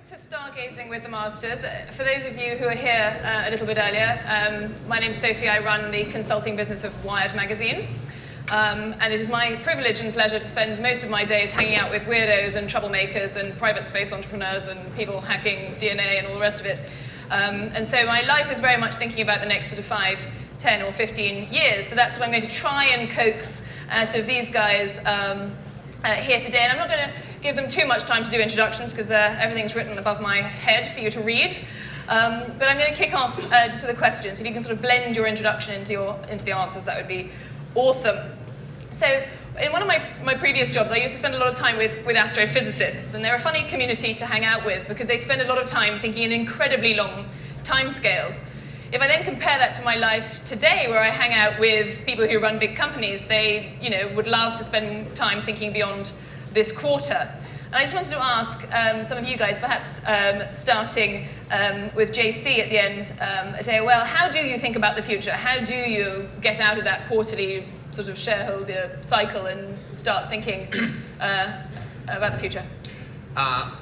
To Stargazing with the Masters. For those of you who are here a little bit earlier, my name's Sophie. I run the consulting business of Wired magazine. And it is my privilege and pleasure to spend most of my days hanging out with weirdos and troublemakers and private space entrepreneurs and people hacking DNA and all the rest of it. And so my life is very much thinking about the next sort of 5, 10 or 15 years. So that's what I'm going to try and coax out of these guys here today. And I'm not going to give them too much time to do introductions because everything's written above my head for you to read. But I'm going to kick off just with a question. So if you can sort of blend your introduction into the answers, that would be awesome. So in one of my previous jobs, I used to spend a lot of time with astrophysicists, and they're a funny community to hang out with because they spend a lot of time thinking in incredibly long timescales. If I then compare that to my life today, where I hang out with people who run big companies, they would love to spend time thinking beyond this quarter. And I just wanted to ask some of you guys, perhaps starting with JC at the end today, well, how do you think about the future? How do you get out of that quarterly sort of shareholder cycle and start thinking about the future?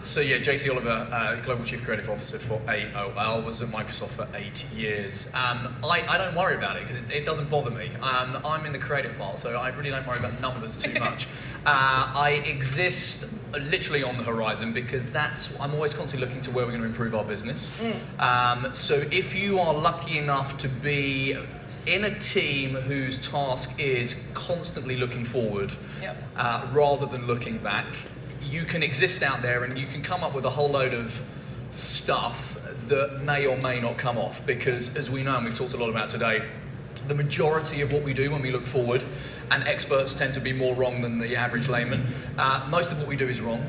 So yeah, JC Oliver, Global Chief Creative Officer for AOL, was at Microsoft for 8 years. I don't worry about it because it doesn't bother me. I'm in the creative part, so I really don't worry about numbers too much. I exist literally on the horizon because I'm always constantly looking to where we're going to improve our business. So if you are lucky enough to be in a team whose task is constantly looking forward, rather than looking back, you can exist out there and you can come up with a whole load of stuff that may or may not come off, because as we know, and we've talked a lot about today, the majority of what we do when we look forward, and experts tend to be more wrong than the average layman, most of what we do is wrong.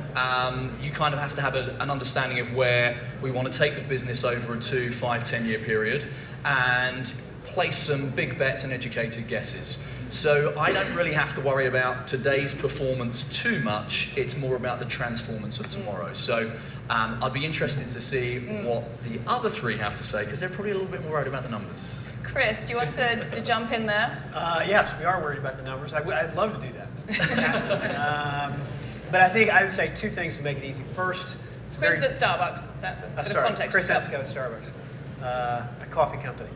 You kind of have to have an understanding of where we want to take the business over a 2, 5, 10-year period and place some big bets and educated guesses. So I don't really have to worry about today's performance too much. It's more about the transformance of tomorrow. So I'd be interested to see what the other three have to say, because they're probably a little bit more worried about the numbers. Chris, do you want to jump in there? Yes, we are worried about the numbers. I'd love to do that. But I think I would say 2 things to make it easy. First, Chris at Starbucks. So that's a bit of context. Chris at Starbucks. A coffee company.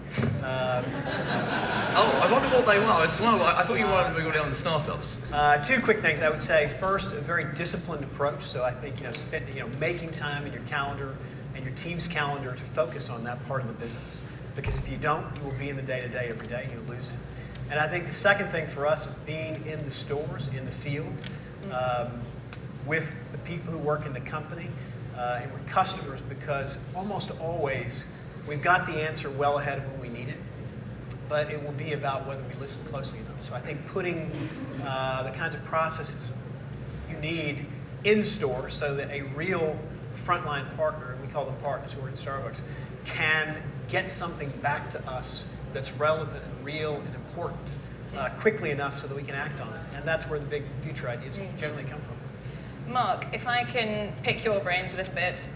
Oh, I wonder what they were. I thought you wanted to go down to startups. 2 quick things I would say. First, a very disciplined approach. So I think making time in your calendar and your team's calendar to focus on that part of the business. Because if you don't, you will be in the day-to-day every day and you'll lose it. And I think the second thing for us is being in the stores, in the field, with the people who work in the company and with customers, because almost always we've got the answer well ahead of when we need it, but it will be about whether we listen closely enough. So I think putting the kinds of processes you need in store so that a real frontline partner, and we call them partners who are at Starbucks, can get something back to us that's relevant and real and important quickly enough so that we can act on it. And that's where the big future ideas generally come from. Mark, if I can pick your brains a little bit,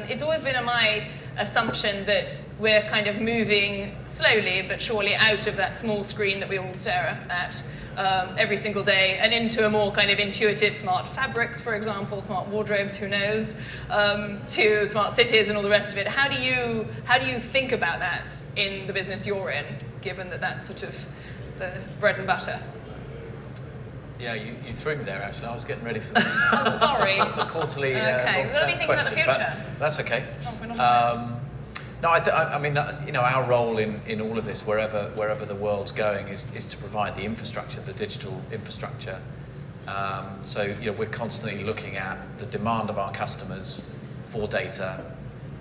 it's always been my assumption that we're kind of moving slowly but surely out of that small screen that we all stare at every single day and into a more kind of intuitive smart fabrics, for example, smart wardrobes, who knows, to smart cities and all the rest of it. How do you think about that in the business you're in, given that that's sort of the bread and butter? Yeah, you threw me there, actually. I was getting ready for the, I'm sorry. the quarterly okay, we've got to be thinking about the future. That's okay. No, I mean, our role in all of this, wherever the world's going, is to provide the infrastructure, the digital infrastructure. So we're constantly looking at the demand of our customers for data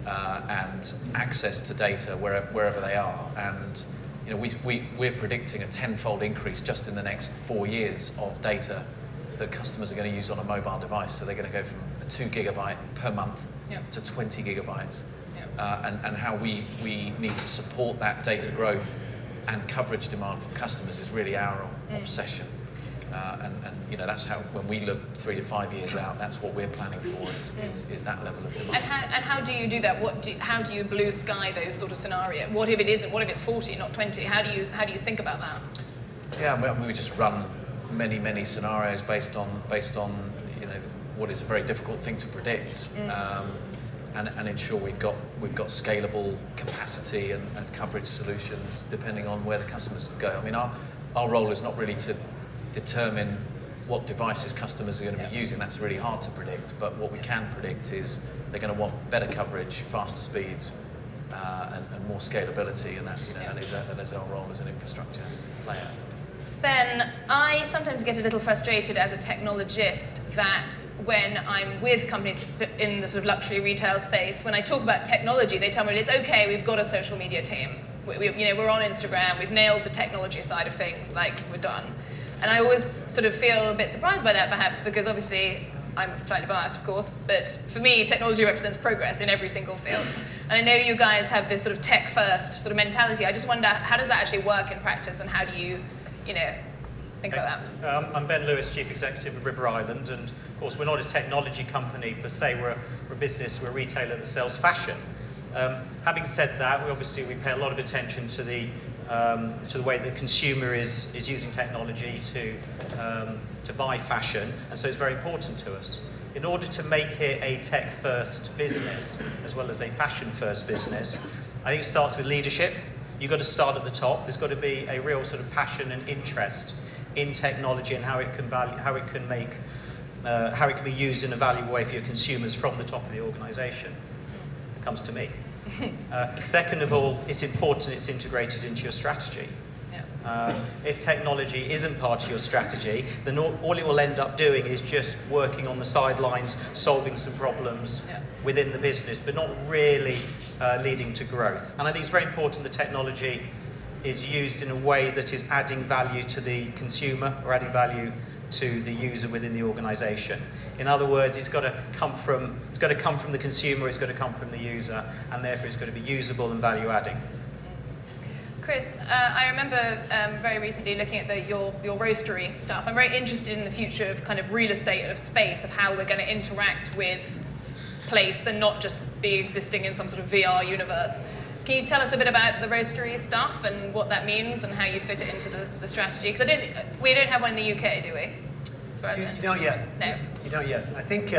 and access to data wherever they are. And we're predicting a 10-fold increase just in the next 4 years of data that customers are going to use on a mobile device. So they're going to go from a 2 gigabyte per month to 20 gigabytes. And how we need to support that data growth and coverage demand from customers is really our obsession. And that's how, when we look 3 to 5 years out, that's what we're planning for is that level of demand. And how do you do that? How do you blue sky those sort of scenarios? What if it isn't? What if it's 40, not 20? How do you think about that? Yeah, we just run many scenarios based on what is a very difficult thing to predict. and ensure we've got scalable capacity and coverage solutions depending on where the customers go. I mean, our role is not really to determine what devices customers are going to be using. That's really hard to predict. But what we can predict is they're going to want better coverage, faster speeds, and more scalability, and that is our role as an infrastructure player. Ben, I sometimes get a little frustrated as a technologist that when I'm with companies in the sort of luxury retail space, when I talk about technology, they tell me it's okay, we've got a social media team. We're on Instagram, we've nailed the technology side of things, like we're done. And I always sort of feel a bit surprised by that, perhaps, because obviously I'm slightly biased, of course, but for me, technology represents progress in every single field. And I know you guys have this sort of tech-first sort of mentality. I just wonder, how does that actually work in practice, and how do you think about that? I'm Ben Lewis, Chief Executive of River Island, and of course we're not a technology company per se, we're a business, we're a retailer that sells fashion. Having said that, we pay a lot of attention to the way the consumer is using technology to buy fashion, and so it's very important to us. In order to make it a tech-first business, as well as a fashion-first business, I think it starts with leadership. You've got to start at the top. There's got to be a real sort of passion and interest in technology and how it can be used in a valuable way for your consumers from the top of the organisation. It comes to me. Second of all, it's important it's integrated into your strategy. If technology isn't part of your strategy, then all it will end up doing is just working on the sidelines, solving some problems within the business, but not really leading to growth. And I think it's very important the technology is used in a way that is adding value to the consumer or adding value to the user within the organisation. In other words, it's got to come from the consumer, it's got to come from the user, and therefore it's got to be usable and value adding. Chris, I remember very recently looking at your roastery stuff. I'm very interested in the future of kind of real estate, of space, of how we're going to interact with place and not just be existing in some sort of VR universe. Can you tell us a bit about the roastery stuff and what that means and how you fit it into the strategy? Because we don't have one in the UK, do we? As far as you don't yet. No. You don't yet. I think.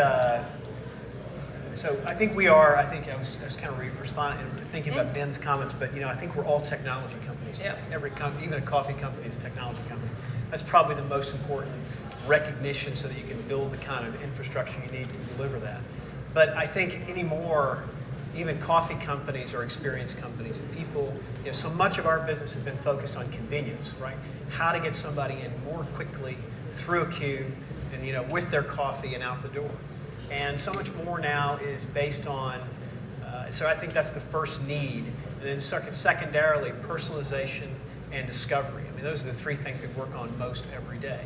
So I think we are. I think I was kind of responding, thinking about Ben's comments, but I think we're all technology companies. Yep. Every company, even a coffee company, is a technology company. That's probably the most important recognition, so that you can build the kind of infrastructure you need to deliver that. But I think anymore, even coffee companies are experience companies, and people. So much of our business has been focused on convenience, right? How to get somebody in more quickly through a queue, and with their coffee and out the door. And so much more now is based on, so I think that's the first need. And then secondarily, personalization and discovery. I mean, those are the three things we work on most every day.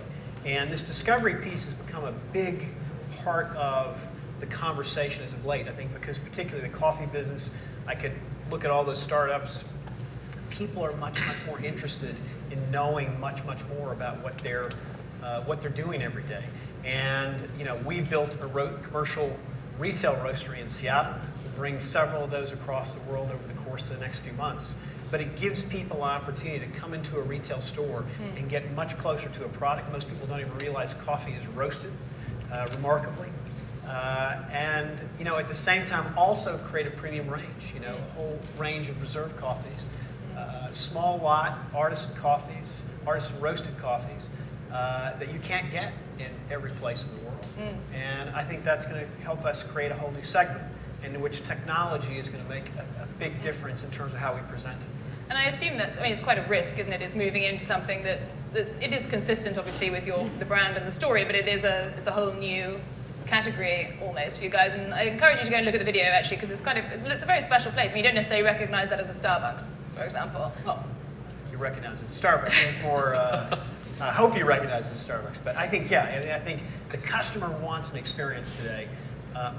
And this discovery piece has become a big part of the conversation as of late, I think, because particularly the coffee business, I could look at all those startups. People are much, much more interested in knowing much, much more about what they're doing every day. And we built a commercial retail roastery in Seattle. We'll bring several of those across the world over the course of the next few months. But it gives people an opportunity to come into a retail store and get much closer to a product. Most people don't even realize coffee is roasted, remarkably. And at the same time, also create a premium range. A whole range of reserve coffees, small lot artisan coffees, artisan roasted coffees. That you can't get in every place in the world. And I think that's going to help us create a whole new segment in which technology is going to make a big difference in terms of how we present it. And I assume it's quite a risk, isn't it? It's moving into something it is consistent, obviously, with the brand and the story, but it's a whole new category almost for you guys. And I encourage you to go and look at the video, actually, because it's a very special place. I mean, you don't necessarily recognize that as a Starbucks, for example. Well, you recognize it as Starbucks. It's more. I hope you recognize it as Starbucks, but I think, I think the customer wants an experience today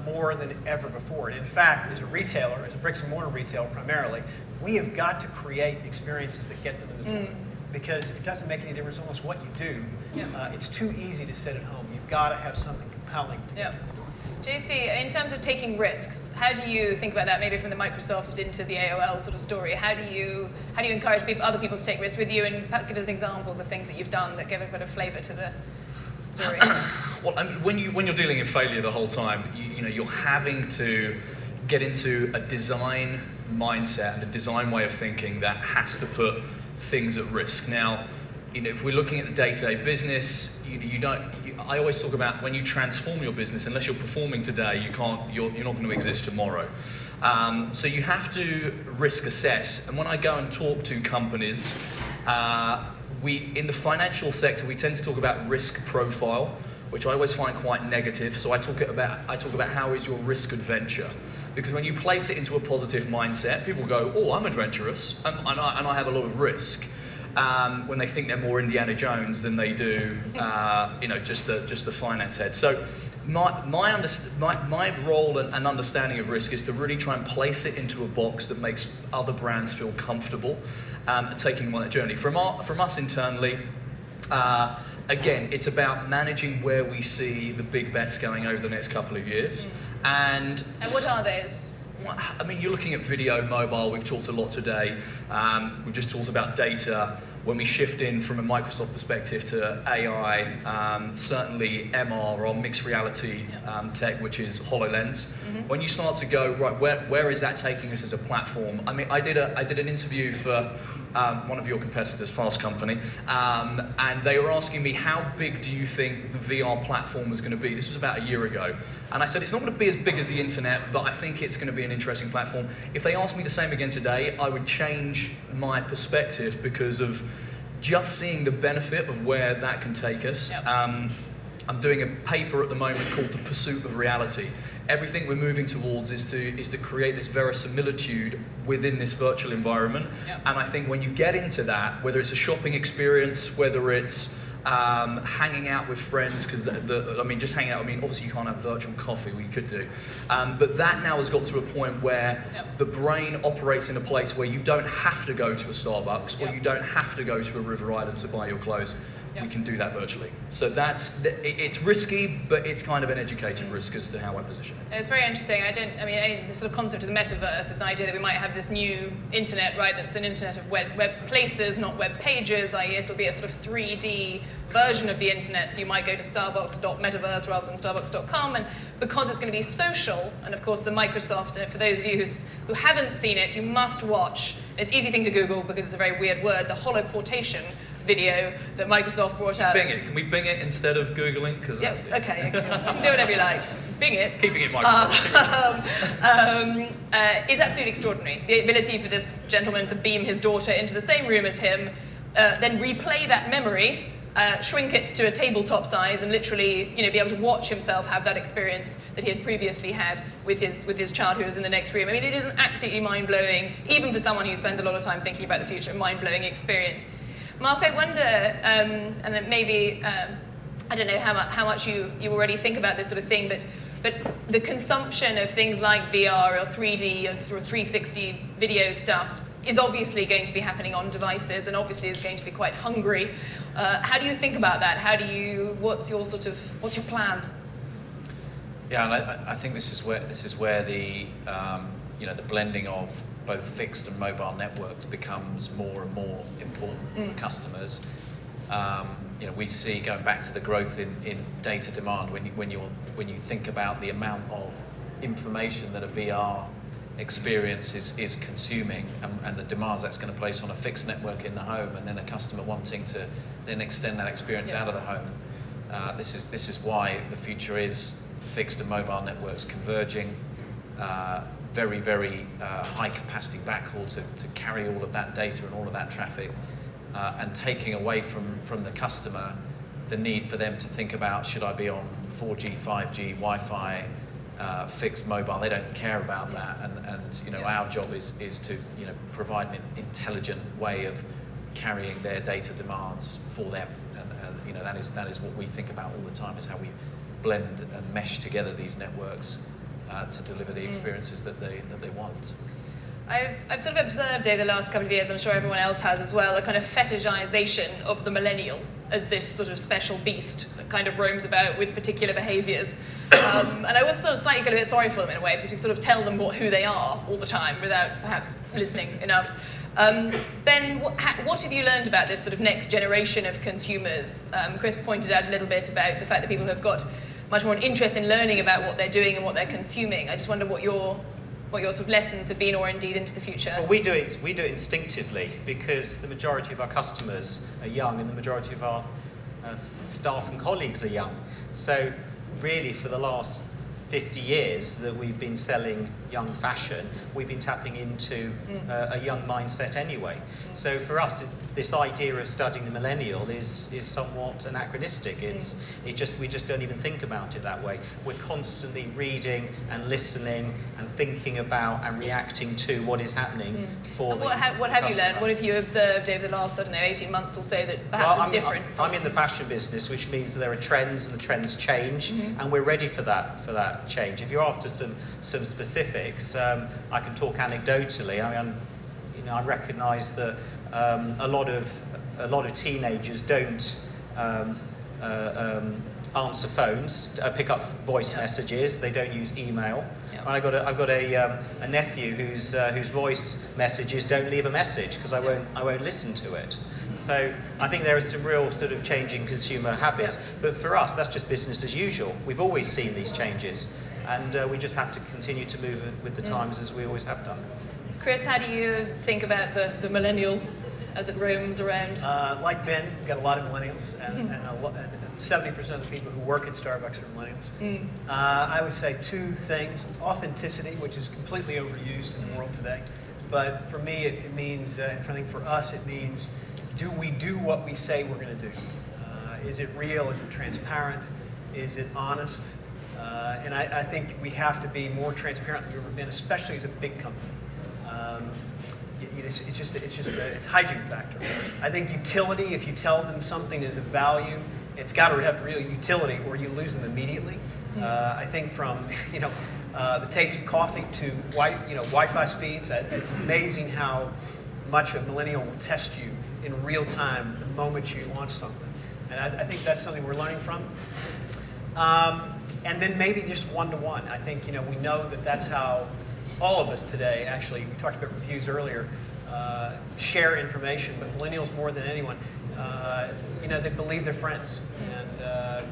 more than ever before. And in fact, as a retailer, as a bricks and mortar retailer primarily, we have got to create experiences that get them in the door. Because it doesn't make any difference almost what you do. It's too easy to sit at home. You've got to have something compelling to get them in the door. JC, in terms of taking risks, how do you think about that, maybe from the Microsoft into the AOL sort of story? How do you encourage other people to take risks with you, and perhaps give us examples of things that you've done that give a bit of flavour to the story? Well, I mean, when you're dealing in failure the whole time, you're having to get into a design mindset and a design way of thinking that has to put things at risk. Now, if we're looking at the day-to-day business, I always talk about when you transform your business, unless you're performing today, you're not going to exist tomorrow. So you have to risk assess. And when I go and talk to companies, in the financial sector, we tend to talk about risk profile, which I always find quite negative. So I talk about how is your risk adventure. Because when you place it into a positive mindset, people go, oh, I'm adventurous, and I have a lot of risk. When they think they're more Indiana Jones than they do, just the finance head. So my role and understanding of risk is to really try and place it into a box that makes other brands feel comfortable and taking them on that journey. From us internally, again, it's about managing where we see the big bets going over the next couple of years. And what are those? I mean, you're looking at video, mobile, we've talked a lot today. We've just talked about data. When we shift in from a Microsoft perspective to AI, certainly MR or mixed reality tech, which is HoloLens. When you start to go, right, where is that taking us as a platform? I mean, I did an interview for one of your competitors, Fast Company, and they were asking me, how big do you think the VR platform was going to be? This was about a year ago. And I said, it's not going to be as big as the internet, but I think it's going to be an interesting platform. If they asked me the same again today, I would change my perspective because of just seeing the benefit of where that can take us. Yep. I'm doing a paper at the moment called The Pursuit of Reality. Everything we're moving towards is to create this verisimilitude within this virtual environment. Yep. And I think when you get into that, whether it's a shopping experience, whether it's hanging out with friends, because just hanging out, obviously you can't have virtual coffee, well, you could do. But that now has got to a point where the brain operates in a place where you don't have to go to a Starbucks or you don't have to go to a River Island to buy your clothes. We can do that virtually. So it's risky, but it's kind of an educated risk as to how I position it. It's very interesting. The sort of concept of the metaverse is an idea that we might have this new internet, right? That's an internet of web places, not web pages. It'll be a sort of 3D version of the internet. So you might go to starbucks.metaverse rather than starbucks.com, and because it's going to be social, and of course the Microsoft. And for those of you who haven't seen it, you must watch. It's an easy thing to Google because it's a very weird word. The holoportation video that Microsoft brought out. Bing it. Can we Bing it instead of Googling? Yeah, okay. You can do whatever you like. Bing it. Keeping it Microsoft. It's absolutely extraordinary. The ability for this gentleman to beam his daughter into the same room as him, then replay that memory, shrink it to a tabletop size, and literally, be able to watch himself have that experience that he had previously had with his child who was in the next room. It is an absolutely mind-blowing, even for someone who spends a lot of time thinking about the future, mind-blowing experience. Mark, I wonder, and then maybe, I don't know how much you already think about this sort of thing, but the consumption of things like VR or 3D or 360 video stuff is obviously going to be happening on devices, and obviously is going to be quite hungry. How do you think about that? What's your plan? Yeah, and I think this is where the the blending of both fixed and mobile networks becomes more and more important for customers. We see, going back to the growth in data demand, when you think about the amount of information that a VR experience is consuming, and the demands that's going to place on a fixed network in the home, and then a customer wanting to then extend that experience out of the home. This is why the future is fixed and mobile networks converging. Very, very high capacity backhaul to carry all of that data and all of that traffic, and taking away from the customer the need for them to think about, should I be on 4G, 5G, Wi-Fi, fixed mobile. They don't care about that, and our job is to provide an intelligent way of carrying their data demands for them, and that is what we think about all the time, is how we blend and mesh together these networks to deliver the experiences that they want. I've sort of observed over the last couple of years, I'm sure everyone else has as well, a kind of fetishization of the millennial as this sort of special beast that kind of roams about with particular behaviours. And I was sort of slightly feel a bit sorry for them in a way, because you sort of tell them who they are all the time without perhaps listening enough. Ben, what have you learned about this sort of next generation of consumers? Chris pointed out a little bit about the fact that people have got much more an interest in learning about what they're doing and what they're consuming. I just wonder what your what your sort of lessons have been, or indeed into the future? Well, we do it instinctively because the majority of our customers are young and the majority of our staff and colleagues are young. So really for the last 50 years that we've been selling young fashion, we've been tapping into a young mindset anyway. So for us, this idea of studying the millennial is somewhat anachronistic. We just don't even think about it that way. We're constantly reading and listening and thinking about and reacting to what is happening for and the what have you customer. learned? What have you observed over the last, 18 months or so that perhaps is different? I'm in the fashion business, which means that there are trends and the trends change, and we're ready for that change. If you're after some specifics, I can talk anecdotally. I mean, I recognise that a lot of teenagers don't answer phones, pick up voice messages. They don't use email. And I've got a nephew whose voice messages don't leave a message because I won't listen to it. So I think there are some real sort of changing consumer habits. But for us, that's just business as usual. We've always seen these changes, and we just have to continue to move with the times as we always have done. Chris, how do you think about the millennial as it roams around? Like Ben, we've got a lot of millennials, and 70% of the people who work at Starbucks are millennials. I would say two things. Authenticity, which is completely overused in the world today. But for me, it means, and I think for us, it means, do we do what we say we're going to do? Is it real? Is it transparent? Is it honest? And I think we have to be more transparent than we've ever been, especially as a big company. It's hygiene factor. I think utility, if you tell them something is of value, it's got to have real utility or you lose them immediately. I think from the taste of coffee to Wi-Fi speeds, it's amazing how much a millennial will test you in real time the moment you launch something. And I think that's something we're learning from. And then maybe just one-to-one. I think we know that that's how all of us today, actually, we talked about reviews earlier, share information, but millennials more than anyone, they believe their friends. And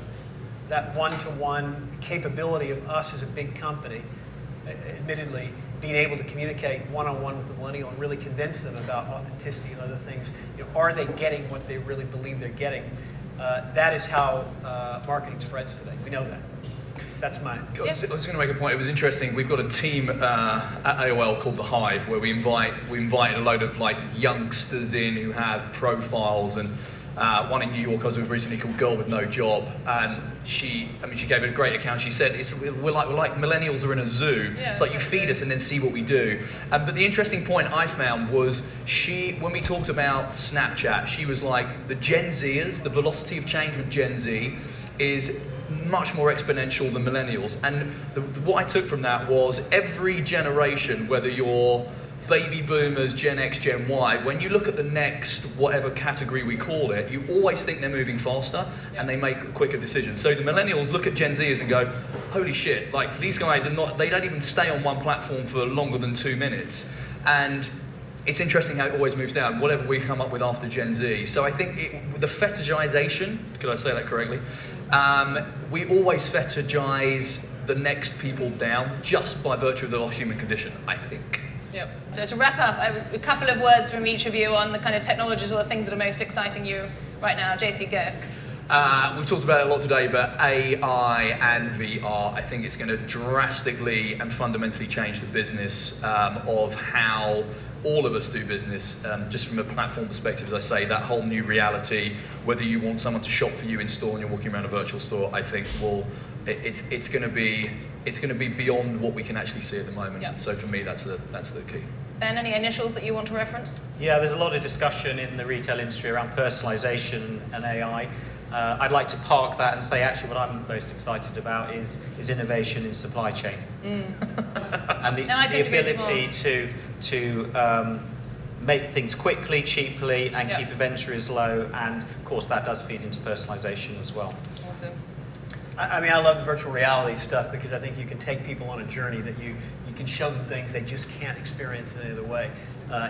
that one-to-one capability of us as a big company, admittedly, being able to communicate one-on-one with the millennial and really convince them about authenticity and other things. Are they getting what they really believe they're getting? That is how marketing spreads today. We know that. That's mine. I was going to make a point. It was interesting. We've got a team at AOL called The Hive, where we invited a load of youngsters in who have profiles, and one in New York I was with recently called Girl with No Job, and she gave a great account. She said we're like millennials are in a zoo. Yeah, it's like you feed us and then see what we do. But the interesting point I found was when we talked about Snapchat, she was like, the Gen Zers, the velocity of change with Gen Z is much more exponential than millennials. And what I took from that was every generation, whether you're baby boomers, Gen X, Gen Y, when you look at the next whatever category we call it, you always think they're moving faster and they make quicker decisions. So the millennials look at Gen Zers and go, holy shit, these guys they don't even stay on one platform for longer than 2 minutes. And it's interesting how it always moves down, whatever we come up with after Gen Z. So I think the fetishization, could I say that correctly? We always fetishize the next people down just by virtue of the human condition, I think. Yep. So to wrap up, a couple of words from each of you on the kind of technologies or the things that are most exciting you right now. JC, go. We've talked about it a lot today, but AI and VR, I think it's going to drastically and fundamentally change the business of how all of us do business, just from a platform perspective. As I say, that whole new reality, whether you want someone to shop for you in store and you're walking around a virtual store, I think it's going to be beyond what we can actually see at the moment. Yep. So for me, that's the key. Ben, any initials that you want to reference? Yeah, there's a lot of discussion in the retail industry around personalization and AI. I'd like to park that and say actually what I'm most excited about is innovation in supply chain. And the ability to make things quickly, cheaply, and keep inventories low, and of course that does feed into personalization as well. Awesome. I mean, I love the virtual reality stuff because I think you can take people on a journey that you can show them things they just can't experience in any other way.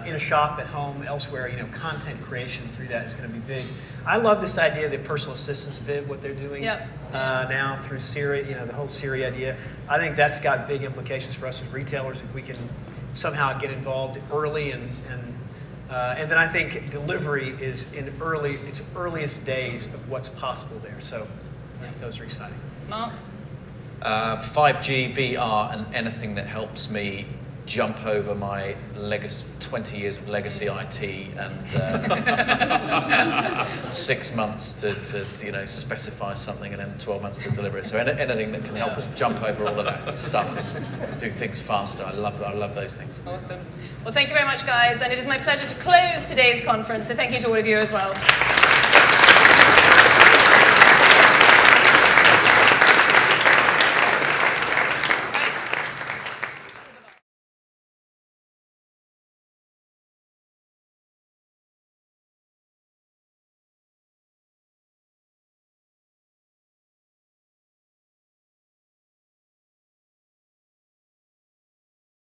In a shop, at home, elsewhere, content creation through that is going to be big. I love this idea of the personal assistants, Viv, what they're doing now through Siri, the whole Siri idea. I think that's got big implications for us as retailers if we can somehow get involved early and then I think delivery is in its earliest days of what's possible there. So I think those are exciting. Mark? 5G, VR, and anything that helps me jump over my 20 years of legacy IT and 6 months to specify something and then 12 months to deliver it. So anything that can help us jump over all of that stuff and do things faster. I love those things. Awesome. Well, thank you very much, guys. And it is my pleasure to close today's conference. So thank you to all of you as well.